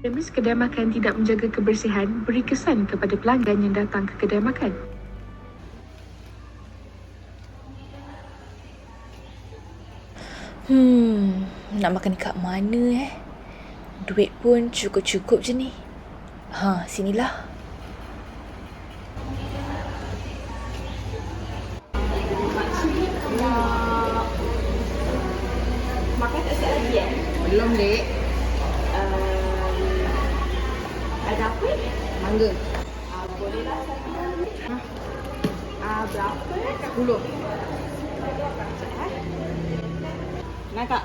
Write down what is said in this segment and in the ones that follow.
Remis kedai makan tidak menjaga kebersihan beri kesan kepada pelanggan yang datang ke kedai makan. Nak makan kat mana Duit pun cukup-cukup je ni. Sinilah. Makan tak siap lagi Belum, Dek. Ada apa? Mangga. Bolehlah satu. Berapa? 10. Nak tak?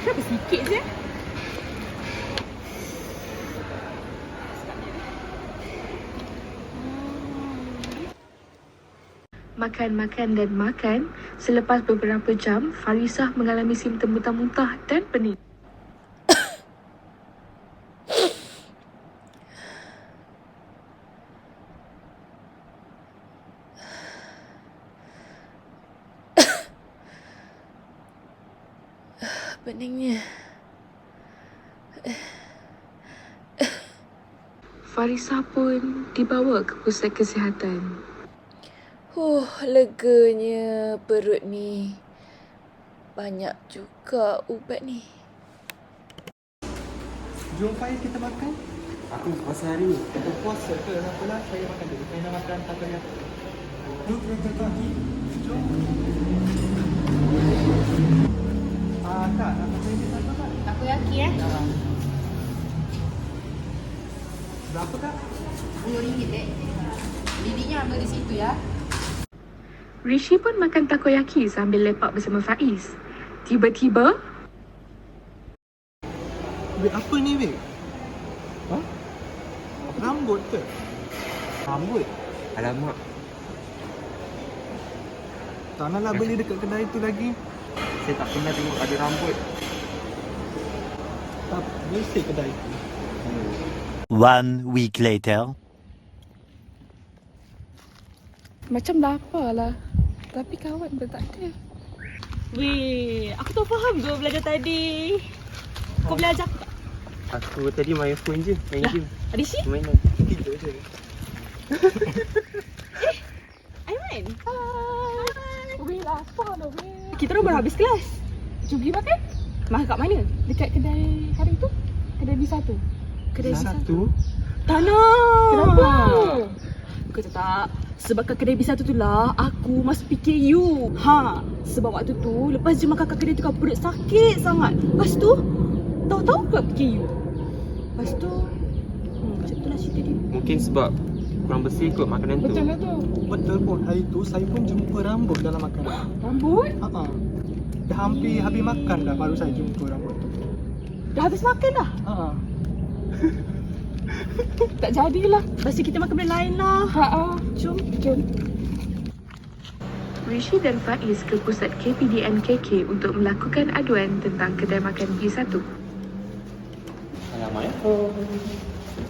Kenapa sikit je? Makan dan makan. Selepas beberapa jam, Farisah mengalami simptom muntah-muntah dan pening. Peningnya. Farisah pun dibawa ke pusat kesihatan. Leganya perut ni. Banyak juga ubat ni. Jom Faiz kita makan. Aku puasa hari ni. Kita puasa ke? Apalah, saya makan dulu. Saya nak makan takoyaki. Jom kita kaki. Jom. Kak, nak makan di sana tak? Takoyaki Berapa Kak? RM10, Dek. Lidinya ambil di situ ya. Rishi pun makan takoyaki sambil lepak bersama Faiz. Tiba-tiba, Weh, apa ni weh? Rambut ke? Rambut? Alamak. Tak naklah beli dekat kedai tu lagi. Saya tak pernah tengok ada rambut. Tak bersih kedai tu. 1 week later. Macam lapar lah. Tapi kawan pun tak ada. Weh, aku tak faham tu belajar tadi. Kau belajar aku tak? Aku tadi main phone je, main game. Adishi? Mainan. Tidur je. Aiman? Hai. Weh, lapar lah weh. Kita orang baru habis kelas. Jom pergi makan. Makan kat mana? Dekat kedai hari tu. Kedai B1. Kedai Satu. Tak nak. Kenapa? Kau tahu tak? Sebab kat kedai B1 tu lah, aku masih fikir you. Sebab waktu tu, lepas je makan kat kedai tu kau perut sakit sangat. Lepas tu, tahu-tahu kau fikir you. Lepas tu, macam tu lah cerita dia. Mungkin sebab kurang bersih kot makanan tu. Betul lah tu. Betul pun, hari tu saya pun jumpa rambut dalam makanan. Rambut? Dah hampir habis makan dah baru saya jumpa rambut tu. Dah habis makan dah? Tak jadilah. Lepas tu kita makan benda lain lah. Jom. Rishi dan Faiz ke pusat KPDN KK untuk melakukan aduan tentang kedai makan B1. Alamak ya.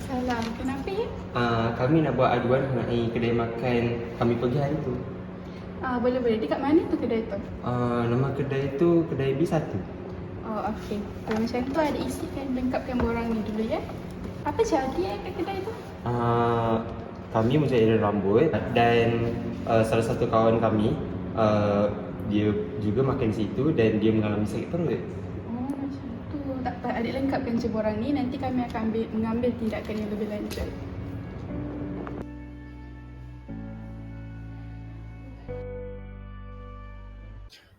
Salam. Kenapa ya? Kami nak buat aduan mengenai kedai makan kami pergi hari tu. Boleh. Dekat mana tu kedai tu? Nama kedai tu kedai B1. Okey. Kalau macam tu ada isikan lengkapkan borang ni dulu ya. Apa jadi kat kedai tu? Kami mencari rambut dan salah satu kawan kami dia juga makan di situ dan dia mengalami sakit perut. Macam tu. Tak apa, adik lengkapkan je borang ni. Nanti kami akan mengambil tindakan yang lebih lanjut.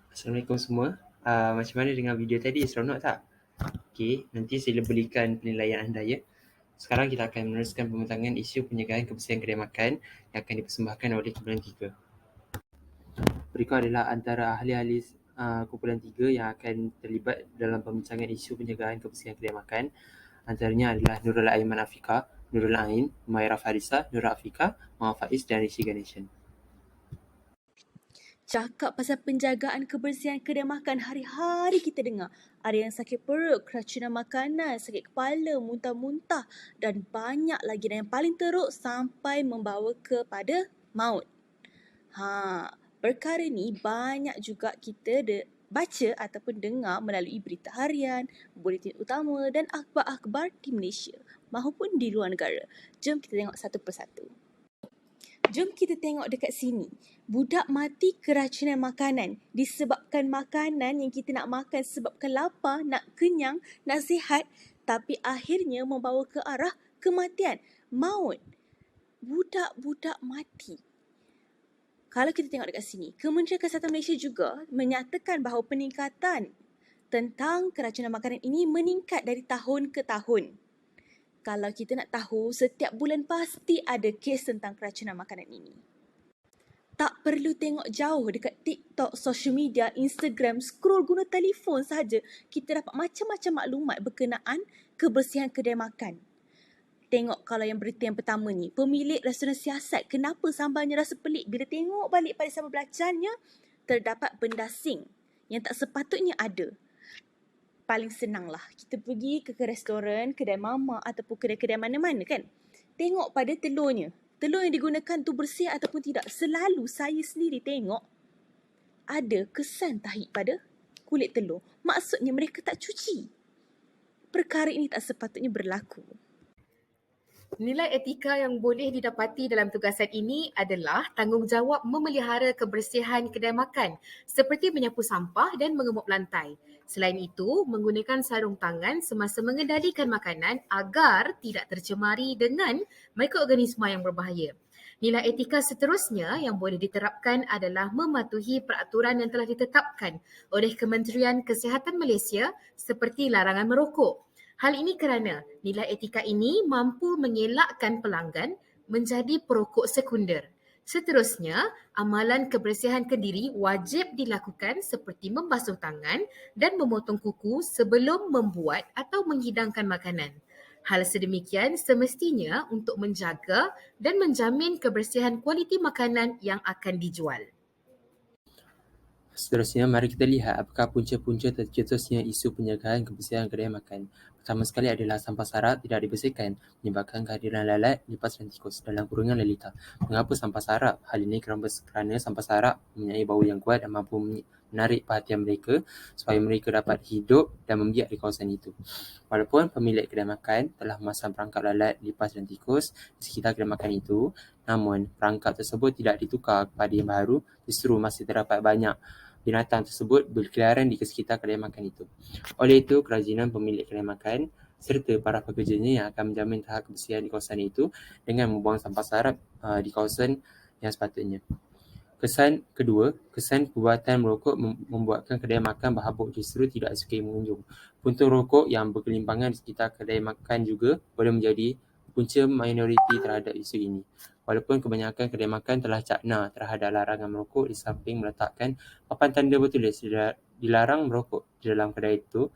Assalamualaikum semua. Macam mana dengan video tadi? Seronok tak? Okey, nanti saya berikan penilaian anda ya. Sekarang kita akan meneruskan pembentangan isu penjagaan kebersihan kedai makan yang akan dipersembahkan oleh Kumpulan 3. Berikut adalah antara ahli-ahli Kumpulan 3 yang akan terlibat dalam pembincangan isu penjagaan kebersihan kedai makan. Antaranya adalah Nurul Aiman Afika, Nurul Ain, Humairah Farisah, Nurul Afika, Muhammad Faiz dan Rishi Ganeshan. Cakap pasal penjagaan kebersihan kedai makan, hari-hari kita dengar. Ada yang sakit perut, keracunan makanan, sakit kepala, muntah-muntah dan banyak lagi. Dan yang paling teruk sampai membawa kepada maut. Perkara ni banyak juga kita Baca ataupun dengar melalui berita harian, buletin utama dan akhbar-akhbar di Malaysia maupun di luar negara. Jom kita tengok satu persatu. Jom kita tengok dekat sini. Budak mati keracunan makanan disebabkan makanan yang kita nak makan sebabkan lapar, nak kenyang, nak sihat, tapi akhirnya membawa ke arah kematian, maut. Budak-budak mati. Kalau kita tengok dekat sini, Kementerian Kesihatan Malaysia juga menyatakan bahawa peningkatan tentang keracunan makanan ini meningkat dari tahun ke tahun. Kalau kita nak tahu, setiap bulan pasti ada kes tentang keracunan makanan ini. Tak perlu tengok jauh dekat TikTok, social media, Instagram, scroll guna telefon sahaja, kita dapat macam-macam maklumat berkenaan kebersihan kedai makan. Tengok kalau yang berita yang pertama ni, pemilik restoran siasat kenapa sambalnya rasa pelik. Bila tengok balik pada sambal belacannya, terdapat benda asing yang tak sepatutnya ada. Paling senang lah kita pergi ke restoran, kedai mama ataupun kedai-kedai mana-mana kan. Tengok pada telurnya. Telur yang digunakan tu bersih ataupun tidak. Selalu saya sendiri tengok ada kesan tahi pada kulit telur. Maksudnya mereka tak cuci. Perkara ini tak sepatutnya berlaku. Nilai etika yang boleh didapati dalam tugasan ini adalah tanggungjawab memelihara kebersihan kedai makan seperti menyapu sampah dan mengemuk lantai. Selain itu, menggunakan sarung tangan semasa mengendalikan makanan agar tidak tercemari dengan mikroorganisma yang berbahaya. Nilai etika seterusnya yang boleh diterapkan adalah mematuhi peraturan yang telah ditetapkan oleh Kementerian Kesihatan Malaysia seperti larangan merokok. Hal ini kerana nilai etika ini mampu mengelakkan pelanggan menjadi perokok sekunder. Seterusnya, amalan kebersihan kendiri wajib dilakukan seperti membasuh tangan dan memotong kuku sebelum membuat atau menghidangkan makanan. Hal sedemikian semestinya untuk menjaga dan menjamin kebersihan kualiti makanan yang akan dijual. Seterusnya, mari kita lihat apakah punca-punca tercetusnya isu penjagaan kebersihan kedai makan. Pertama sekali adalah sampah sarak tidak dibersihkan menyebabkan kehadiran lalat, lipas dan tikus dalam kurungan lalita. Mengapa sampah sarak? Hal ini kerana sampah sarak mempunyai bau yang kuat dan mampu menarik perhatian mereka supaya mereka dapat hidup dan membiak di kawasan itu. Walaupun pemilik kedai makan telah memasang perangkap lalat, lipas dan tikus di sekitar kedai makan itu, namun perangkap tersebut tidak ditukar kepada yang baru, justru masih terdapat banyak binatang tersebut berkeliaran di sekitar kedai makan itu. Oleh itu, kerajinan pemilik kedai makan serta para pekerjanya yang akan menjamin tahap kebersihan di kawasan itu dengan membuang sampah sarak di kawasan yang sepatutnya. Kesan kedua, kesan perbuatan merokok membuatkan kedai makan berhabuk justru tidak disukai pengunjung. Puntung rokok yang berkelimpangan di sekitar kedai makan juga boleh menjadi punca minoriti terhadap isu ini. Walaupun kebanyakan kedai makan telah cakna terhadap larangan merokok di samping meletakkan papan tanda bertulis dilarang merokok di dalam kedai itu,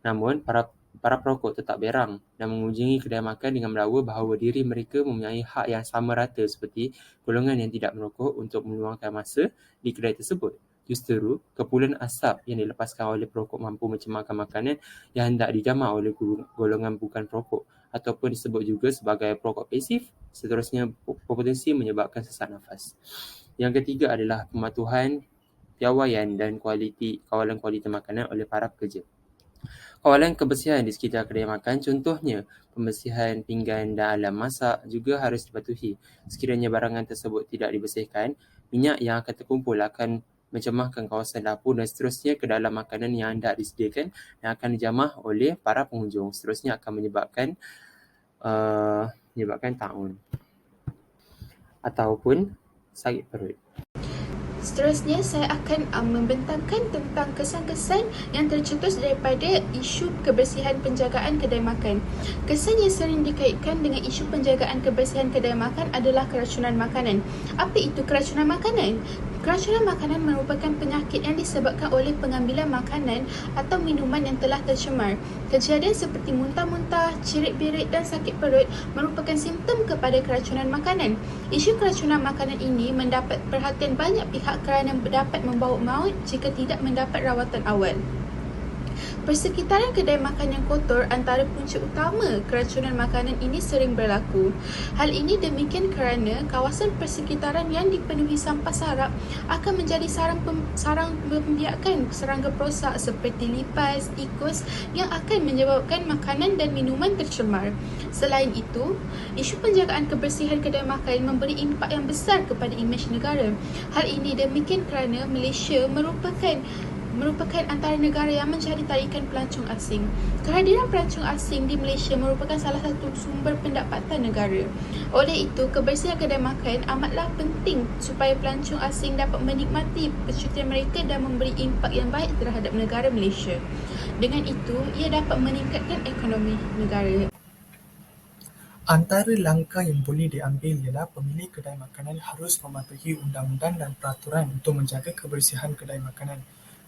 namun para perokok tetap berang dan mengunjungi kedai makan dengan mendakwa bahawa diri mereka mempunyai hak yang sama rata seperti golongan yang tidak merokok untuk meluangkan masa di kedai tersebut. Justru, kepulan asap yang dilepaskan oleh perokok mampu mencemarkan makanan yang hendak dijamah oleh golongan bukan perokok ataupun disebut juga sebagai perokok pasif, seterusnya berpotensi menyebabkan sesak nafas. Yang ketiga adalah pematuhan piawaian dan kawalan kualiti makanan oleh para pekerja. Kawalan kebersihan di sekitar kedai makan, contohnya pembersihan pinggan dan alat masak juga harus dipatuhi. Sekiranya barangan tersebut tidak dibersihkan, minyak yang akan terkumpul akan mencemarkan kawasan dapur dan seterusnya ke dalam makanan yang hendak disediakan dan akan dijamah oleh para pengunjung. Seterusnya akan menyebabkan taun ataupun sakit perut. Seterusnya, saya akan membentangkan tentang kesan-kesan yang tercetus daripada isu kebersihan penjagaan kedai makan. Kesan yang sering dikaitkan dengan isu penjagaan kebersihan kedai makan adalah keracunan makanan. Apa itu keracunan makanan? Keracunan makanan merupakan penyakit yang disebabkan oleh pengambilan makanan atau minuman yang telah tercemar. Kejadian seperti muntah-muntah, cirit-birit dan sakit perut merupakan simptom kepada keracunan makanan. Isu keracunan makanan ini mendapat perhatian banyak pihak kerana dapat membawa maut jika tidak mendapat rawatan awal. Persekitaran kedai makan yang kotor antara punca utama keracunan makanan ini sering berlaku. Hal ini demikian kerana kawasan persekitaran yang dipenuhi sampah sarap akan menjadi sarang pembiakan serangga perosak seperti lipas, tikus yang akan menyebabkan makanan dan minuman tercemar. Selain itu, isu penjagaan kebersihan kedai makan memberi impak yang besar kepada imej negara. Hal ini demikian kerana Malaysia merupakan antara negara yang mencari tarikan pelancong asing. Kehadiran pelancong asing di Malaysia merupakan salah satu sumber pendapatan negara. Oleh itu, kebersihan kedai makan amatlah penting supaya pelancong asing dapat menikmati percutian mereka dan memberi impak yang baik terhadap negara Malaysia. Dengan itu, ia dapat meningkatkan ekonomi negara. Antara langkah yang boleh diambil ialah pemilik kedai makanan harus mematuhi undang-undang dan peraturan untuk menjaga kebersihan kedai makanan.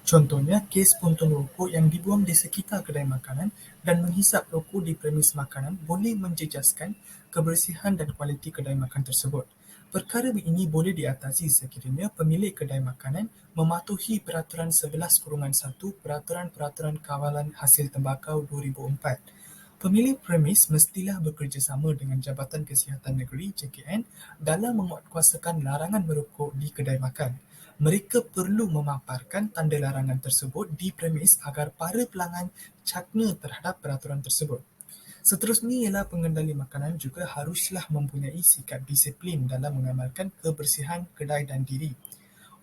Contohnya, kes puntung rokok yang dibuang di sekitar kedai makanan dan menghisap rokok di premis makanan boleh menjejaskan kebersihan dan kualiti kedai makan tersebut. Perkara ini boleh diatasi sekiranya pemilik kedai makanan mematuhi Peraturan 11-1 Peraturan Kawalan Hasil Tembakau 2004. Pemilik premis mestilah bekerjasama dengan Jabatan Kesihatan Negeri JKN dalam menguatkuasakan larangan merokok di kedai makan. Mereka perlu memaparkan tanda larangan tersebut di premis agar para pelanggan cakna terhadap peraturan tersebut. Seterusnya ialah pengendali makanan juga haruslah mempunyai sikap disiplin dalam mengamalkan kebersihan kedai dan diri.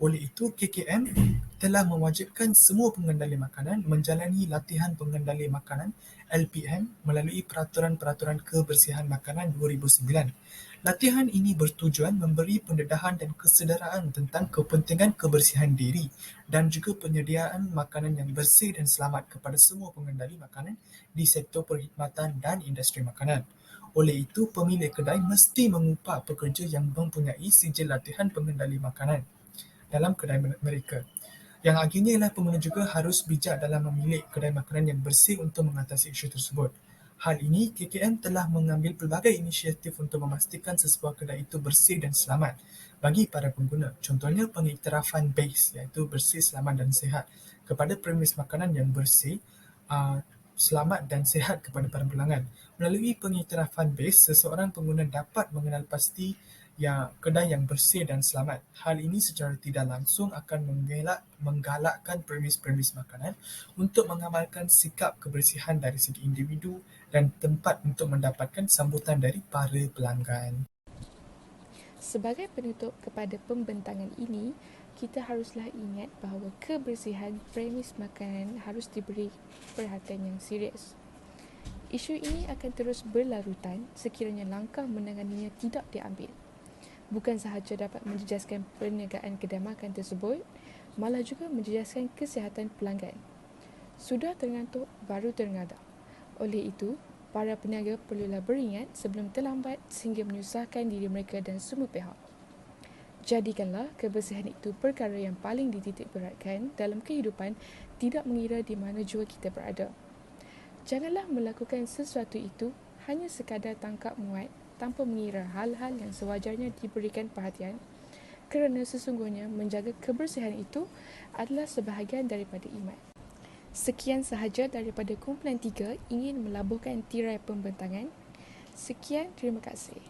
Oleh itu, KKM telah mewajibkan semua pengendali makanan menjalani latihan pengendali makanan LPM melalui Peraturan-Peraturan Kebersihan Makanan 2009. Latihan ini bertujuan memberi pendedahan dan kesedaraan tentang kepentingan kebersihan diri dan juga penyediaan makanan yang bersih dan selamat kepada semua pengendali makanan di sektor perkhidmatan dan industri makanan. Oleh itu, pemilik kedai mesti mengupah pekerja yang mempunyai sijil latihan pengendali makanan dalam kedai mereka. Yang akhirnya ialah pengguna juga harus bijak dalam memilih kedai makanan yang bersih untuk mengatasi isu tersebut. Hal ini, KKM telah mengambil pelbagai inisiatif untuk memastikan sesebuah kedai itu bersih dan selamat bagi para pengguna. Contohnya pengiktirafan BASE iaitu bersih, selamat dan sihat kepada premis makanan yang bersih, selamat dan sihat kepada para pelanggan. Melalui pengiktirafan BASE, seseorang pengguna dapat mengenal pasti kedai yang bersih dan selamat. Hal ini secara tidak langsung akan menggalakkan premis-premis makanan untuk mengamalkan sikap kebersihan dari segi individu dan tempat untuk mendapatkan sambutan dari para pelanggan. Sebagai penutup kepada pembentangan ini, kita haruslah ingat bahawa kebersihan premis makanan harus diberi perhatian yang serius. Isu ini akan terus berlarutan sekiranya langkah menanganinya tidak diambil. Bukan sahaja dapat menjejaskan perniagaan kedai makan tersebut, malah juga menjejaskan kesihatan pelanggan. Sudah terngantuk, baru terngadah. Oleh itu, para peniaga perlulah beringat sebelum terlambat sehingga menyusahkan diri mereka dan semua pihak. Jadikanlah kebersihan itu perkara yang paling dititik beratkan dalam kehidupan, tidak mengira di mana jua kita berada. Janganlah melakukan sesuatu itu hanya sekadar tangkap muat tanpa mengira hal-hal yang sewajarnya diberikan perhatian, kerana sesungguhnya menjaga kebersihan itu adalah sebahagian daripada iman. Sekian sahaja daripada kumpulan 3 ingin melabuhkan tirai pembentangan. Sekian, terima kasih.